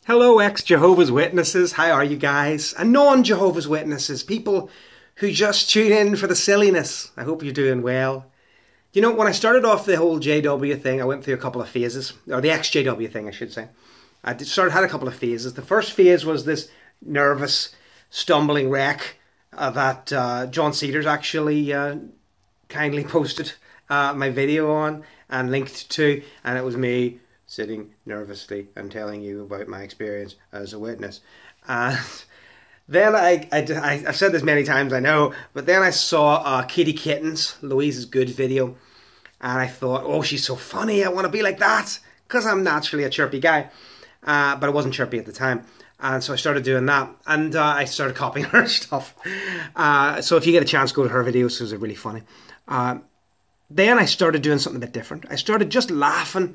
Hello, ex-Jehovah's Witnesses. How are you guys? And non-Jehovah's Witnesses, people who just tune in for the silliness. I hope you're doing well. You know, when I started off the whole JW thing, I went through a couple of phases. Or the ex-JW thing, I should say. Had a couple of phases. The first phase was this nervous, stumbling wreck that John Cedars actually kindly posted my video on and linked to. And it was me sitting nervously and telling you about my experience as a witness. And then I've said this many times, I know, but then I saw Kitty Kittens, Louise's Good video, and I thought, oh, she's so funny, I want to be like that, because I'm naturally a chirpy guy, but I wasn't chirpy at the time. And so I started doing that, and I started copying her stuff. So if you get a chance, go to her videos, because they're really funny. Then I started doing something a bit different. I started just laughing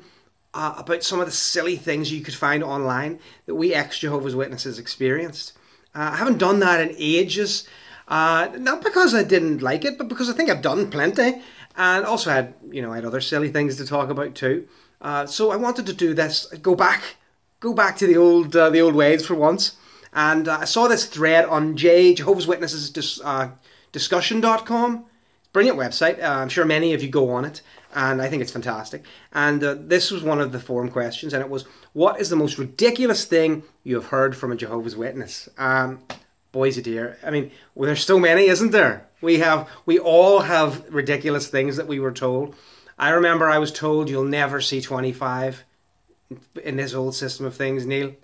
about some of the silly things you could find online that we ex-Jehovah's Witnesses experienced. I haven't done that in ages, not because I didn't like it, but because I think I've done plenty, and also I had other silly things to talk about too. So I wanted to do this, go back to the old ways for once, and I saw this thread on Jehovah's Witnesses discussion.com. Brilliant website. I'm sure many of you go on it, and I think it's fantastic. And this was one of the forum questions, and it was, what is the most ridiculous thing you have heard from a Jehovah's Witness? Boys oh dear. I mean, well, there's so many, isn't there? We all have ridiculous things that we were told. I remember I was told you'll never see 25 in this old system of things, Neil.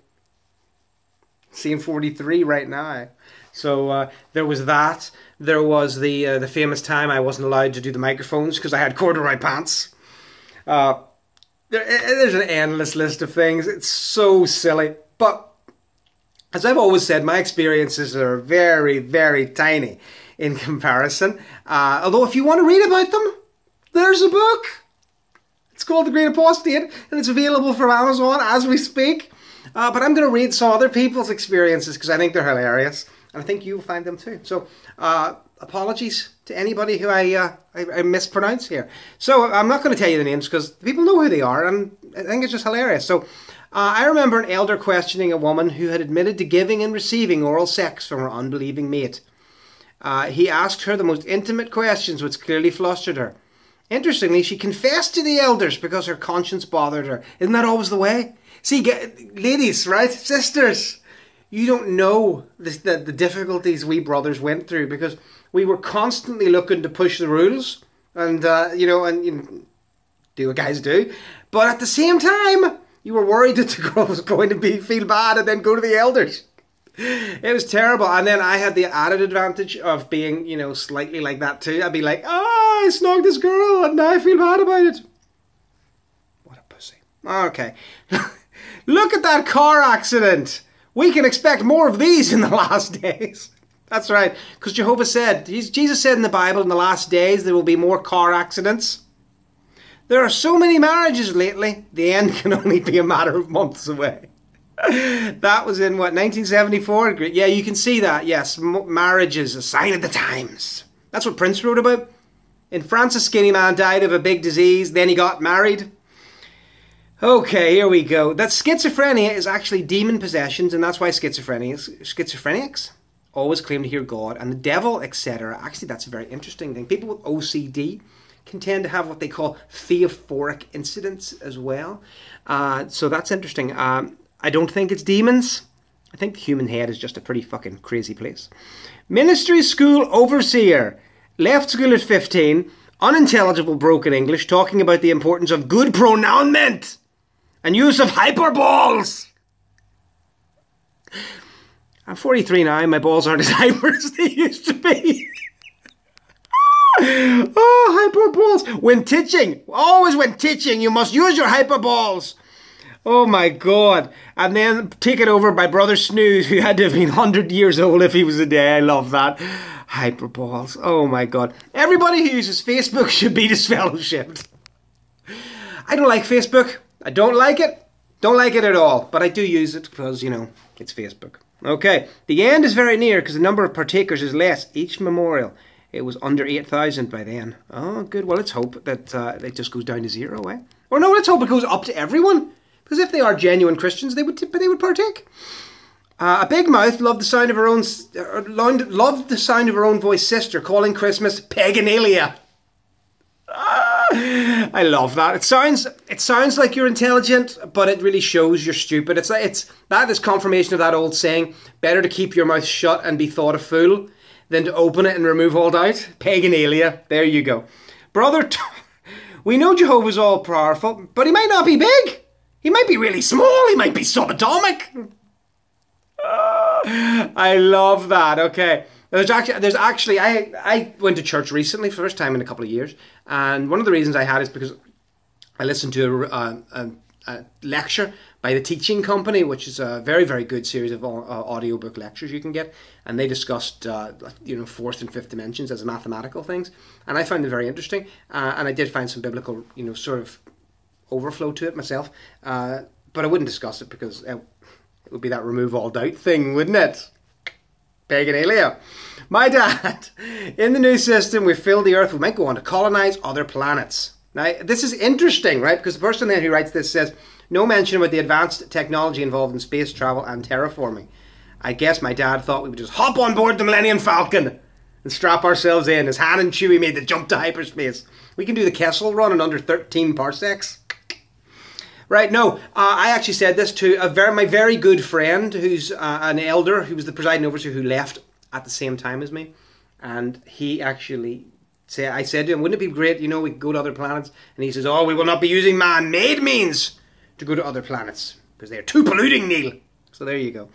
Seeing 43 right now. So there was that. There was the famous time I wasn't allowed to do the microphones because I had corduroy pants. There's an endless list of things. It's so silly. But as I've always said, my experiences are very, very tiny in comparison. Although if you want to read about them, there's a book. It's called The Great Apostate, and it's available from Amazon as we speak. But I'm going to read some other people's experiences because I think they're hilarious. And I think you'll find them too. So, apologies to anybody who I mispronounce here. So, I'm not going to tell you the names because people know who they are, and I think it's just hilarious. So, I remember an elder questioning a woman who had admitted to giving and receiving oral sex from her unbelieving mate. He asked her the most intimate questions, which clearly flustered her. Interestingly, she confessed to the elders because her conscience bothered her. Isn't that always the way? See, ladies, right? Sisters, you don't know the difficulties we brothers went through because we were constantly looking to push the rules and, do what guys do. But at the same time, you were worried that the girl was going to feel bad and then go to the elders. It was terrible. And then I had the added advantage of being, slightly like that too. I'd be like, I snogged this girl and now I feel bad about it. What a pussy. Okay. Look at that car accident. We can expect more of these in the last days. That's right. Because Jehovah said, Jesus said in the Bible, in the last days there will be more car accidents. There are so many marriages lately, the end can only be a matter of months away. That was in, 1974? Yeah, you can see that. Yes, marriage is a sign of the times. That's what Prince wrote about. In France, a skinny man died of a big disease, then he got married. Okay, here we go. That schizophrenia is actually demon possessions, and that's why schizophrenics always claim to hear God and the devil, etc. Actually, that's a very interesting thing. People with OCD can tend to have what they call theophoric incidents as well. So that's interesting. I don't think it's demons. I think the human head is just a pretty fucking crazy place. Ministry school overseer. Left school at 15. Unintelligible broken English, talking about the importance of good pronouncement and use of hyperballs. I'm 43 now, my balls aren't as hyper as they used to be. Oh, hyperballs. When teaching, always when teaching, you must use your hyperballs. Oh my God. And then taken over by Brother Snooze, who had to have been 100 years old if he was a day. I love that. Hyperballs. Oh my God. Everybody who uses Facebook should be disfellowshipped. I don't like Facebook. I don't like it. Don't like it at all. But I do use it because, it's Facebook. Okay. The end is very near because the number of partakers is less each memorial. It was under 8,000 by then. Oh, good. Well, let's hope that it just goes down to 0, eh? Or no, let's hope it goes up to everyone. Because if they are genuine Christians, they would partake. A big mouth loved the sound of her own voice sister calling Christmas Paganalia. I love that. It sounds like you're intelligent, but it really shows you're stupid. That is confirmation of that old saying: better to keep your mouth shut and be thought a fool than to open it and remove all doubt. Paganalia. There you go, brother. We know Jehovah's all powerful, but he might not be big. He might be really small. He might be subatomic. I love that. Okay. There's actually I went to church recently for the first time in a couple of years, and one of the reasons I had is because I listened to a lecture by the Teaching Company, which is a very, very good series of audiobook lectures you can get, and they discussed fourth and fifth dimensions as mathematical things, and I found it very interesting, and I did find some biblical sort of overflow to it myself, but I wouldn't discuss it because it would be that remove all doubt thing, wouldn't it? Paganalia. My dad, in the new system, we filled the earth. We might go on to colonize other planets. Now, this is interesting, right? Because the person then who writes this says, no mention about the advanced technology involved in space travel and terraforming. I guess my dad thought we would just hop on board the Millennium Falcon and strap ourselves in as Han and Chewie made the jump to hyperspace. We can do the Kessel Run in under 13 parsecs. Right, no, I actually said this to my very good friend who's an elder, who was the presiding overseer who left at the same time as me. And he actually said, I said to him, wouldn't it be great, we could go to other planets? And he says, oh, we will not be using man-made means to go to other planets because they're too polluting, Neil. So there you go.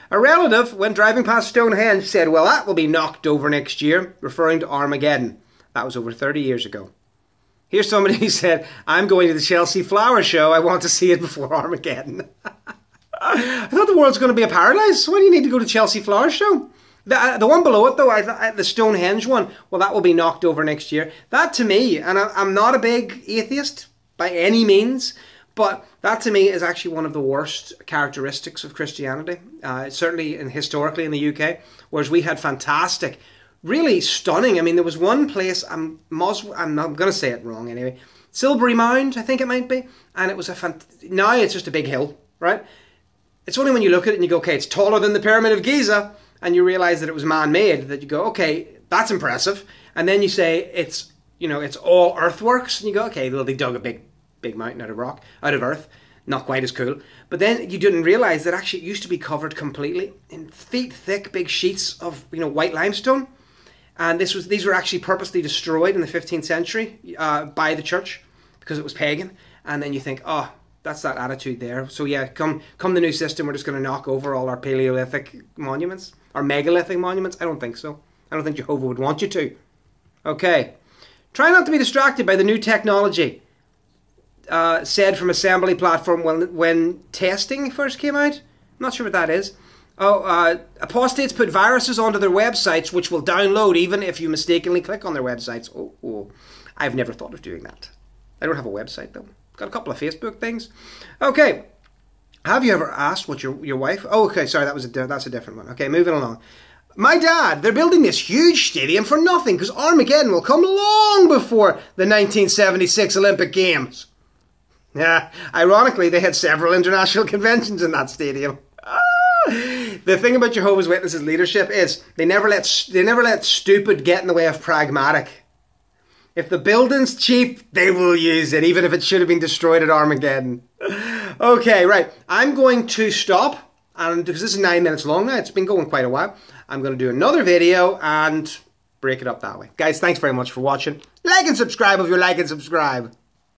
A relative, when driving past Stonehenge, said, well, that will be knocked over next year, referring to Armageddon. That was over 30 years ago. Here's somebody who said, I'm going to the Chelsea Flower Show. I want to see it before Armageddon. I thought the world's going to be a paradise. Why do you need to go to Chelsea Flower Show? The one below it, though, the Stonehenge one, well, that will be knocked over next year. That to me, and I'm not a big atheist by any means, but that to me is actually one of the worst characteristics of Christianity, certainly historically in the UK, whereas we had fantastic, really stunning. I mean, there was one place, I'm not going to say it wrong anyway, Silbury Mound, I think it might be, and it was now it's just a big hill, right? It's only when you look at it and you go, okay, it's taller than the Pyramid of Giza, and you realise that it was man-made, that you go, okay, that's impressive. And then you say it's all earthworks, and you go, okay, well, they dug a big mountain out of earth, not quite as cool. But then you didn't realise that actually it used to be covered completely in feet thick big sheets of white limestone. And these were actually purposely destroyed in the 15th century by the church because it was pagan. And then you think, oh, that's that attitude there. So yeah, come the new system, we're just going to knock over all our Paleolithic monuments, our megalithic monuments. I don't think so. I don't think Jehovah would want you to. Okay. Try not to be distracted by the new technology, said from Assembly Platform when testing first came out. I'm not sure what that is. Apostates put viruses onto their websites which will download even if you mistakenly click on their websites. Oh, I've never thought of doing that. I don't have a website though. Got a couple of Facebook things. Okay. Have you ever asked what your wife... Oh, okay, sorry, that's a different one. Okay, moving along. My dad, they're building this huge stadium for nothing because Armageddon will come long before the 1976 Olympic Games. Yeah, ironically, they had several international conventions in that stadium. The thing about Jehovah's Witnesses leadership is they never let stupid get in the way of pragmatic. If the building's cheap, they will use it, even if it should have been destroyed at Armageddon. Okay, right. I'm going to stop, and because this is 9 minutes long now, it's been going quite a while. I'm going to do another video and break it up that way. Guys, thanks very much for watching. Like and subscribe if you like and subscribe.